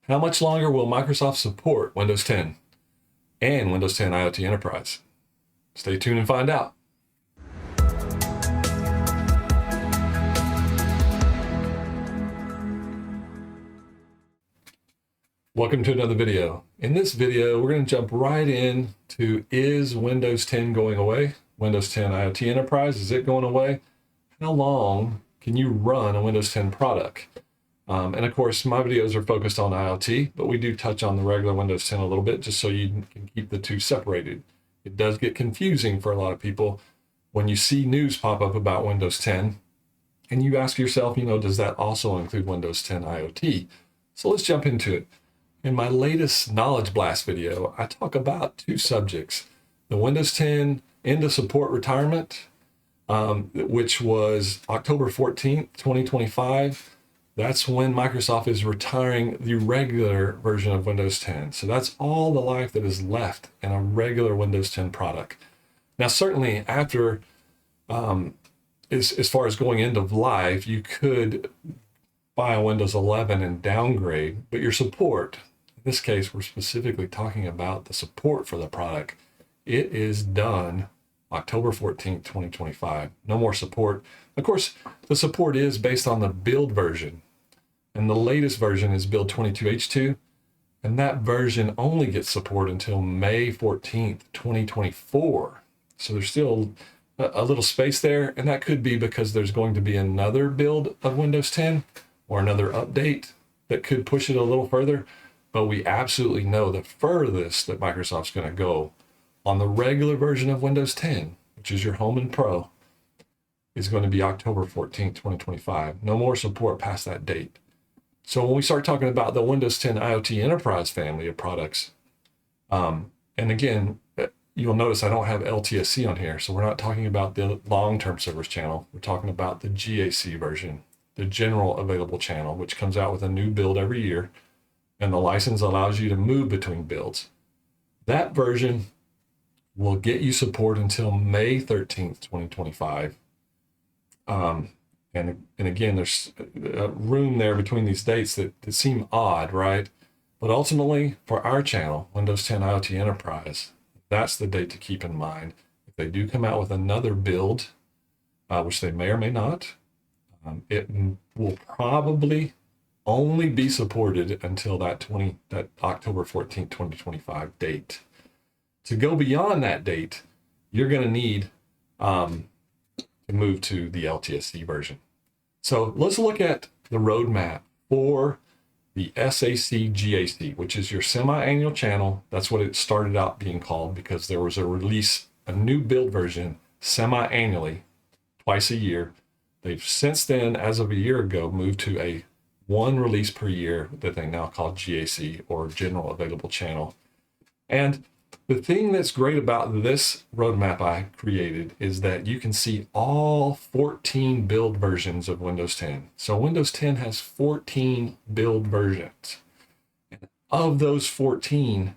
How much longer will Microsoft support Windows 10 and Windows 10 IoT Enterprise? Stay tuned and find out. Welcome to another video. In this video, we're going to jump right in to, is Windows 10 going away? Windows 10 IoT Enterprise, is it going away? How long can you run a Windows 10 product? And of course, my videos are focused on IoT, but we do touch on the regular Windows 10 a little bit, just so you can keep the two separated. It does get confusing for a lot of people when you see news pop up about Windows 10, and you ask yourself, does that also include Windows 10 IoT? So let's jump into it. In my latest Knowledge Blast video, I talk about two subjects: the Windows 10 end of support retirement, which was October 14th, 2025. That's when Microsoft is retiring the regular version of Windows 10. So that's all the life that is left in a regular Windows 10 product. Now, certainly after, as far as going end of life, you could buy a Windows 11 and downgrade, but your support, in this case, we're specifically talking about the support for the product. It is done October 14th, 2025. No more support. Of course, the support is based on the build version, and the latest version is build 22H2, and that version only gets support until May 14th, 2024. So there's still a little space there, and that could be because there's going to be another build of Windows 10 or another update that could push it a little further. But we absolutely know the furthest that Microsoft's going to go on the regular version of Windows 10, which is your Home and Pro, is going to be October 14th, 2025. No more support past that date. So when we start talking about the Windows 10 IoT Enterprise family of products, and again, you'll notice I don't have LTSC on here, so we're not talking about the long-term service channel. We're talking about the GAC version, the general available channel, which comes out with a new build every year, and the license allows you to move between builds. That version will get you support until May 13th, 2025. And again, there's a room there between these dates that seem odd, right? But ultimately, for our channel, Windows 10 IoT Enterprise, that's the date to keep in mind. If they do come out with another build, which they may or may not, it will probably only be supported until that October 14th, 2025 date. To go beyond that date, you're going to need to move to the LTSC version. So let's look at the roadmap for the SAC GAC, which is your semi-annual channel. That's what it started out being called because there was a new build version semi-annually, twice a year. They've since then, as of a year ago, moved to a one release per year that they now call GAC, or General Available Channel. And the thing that's great about this roadmap I created is that you can see all 14 build versions of Windows 10. So Windows 10 has 14 build versions. And of those 14,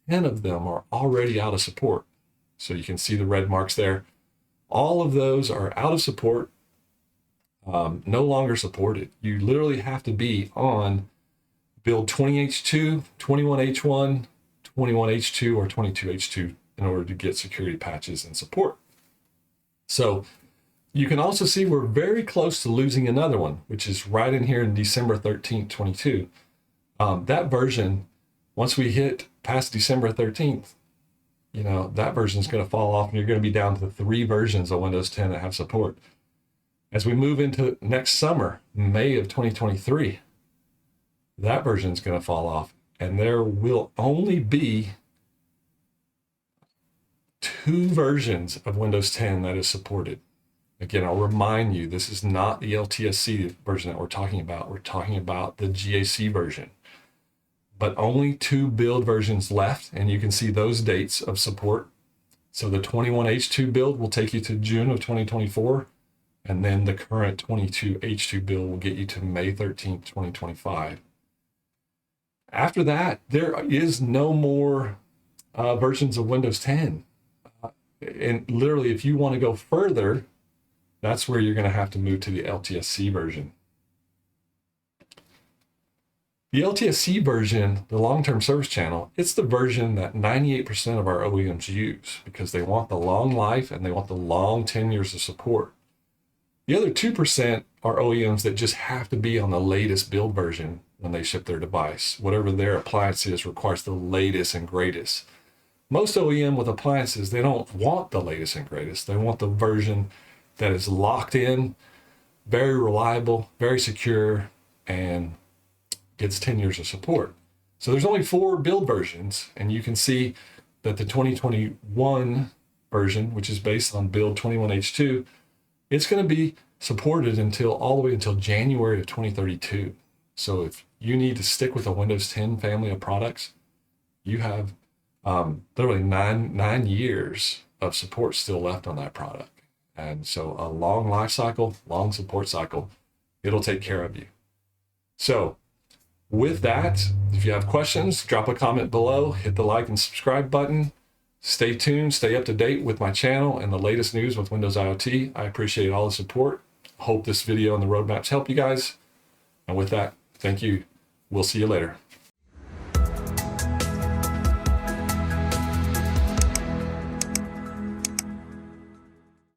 10 of them are already out of support. So you can see the red marks there. All of those are out of support. No longer supported. You literally have to be on build 20H2, 21H1, 21H2, or 22H2 in order to get security patches and support. So you can also see we're very close to losing another one, which is right in here in December 13th, 22. That version, once we hit past December 13th, that version is going to fall off, and you're going to be down to 3 versions of Windows 10 that have support. As we move into next summer, May of 2023, that version is going to fall off, and there will only be 2 versions of Windows 10 that is supported. Again, I'll remind you, this is not the LTSC version that we're talking about. We're talking about the GAC version. But only 2 build versions left, and you can see those dates of support. So the 21H2 build will take you to June of 2024. And then the current 22H2 build will get you to May 13th, 2025. After that, there is no more versions of Windows 10. And literally, if you want to go further, that's where you're going to have to move to the LTSC version. The LTSC version, the long-term service channel, it's the version that 98% of our OEMs use because they want the long life and they want the long 10 years of support. The other 2% are OEMs that just have to be on the latest build version when they ship their device. Whatever their appliance is requires the latest and greatest. Most OEM with appliances, they don't want the latest and greatest. They want the version that is locked in, very reliable, very secure, and gets 10 years of support. So there's only 4 build versions, and you can see that the 2021 version, which is based on build 21H2, it's going to be supported all the way until January of 2032. So if you need to stick with a Windows 10 family of products, you have literally nine years of support still left on that product. And so a long life cycle, long support cycle, it'll take care of you. So with that, if you have questions, drop a comment below, hit the like and subscribe button. Stay tuned, stay up to date with my channel and the latest news with Windows IoT. I appreciate all the support. Hope this video and the roadmaps help you guys. And with that, thank you. We'll see you later.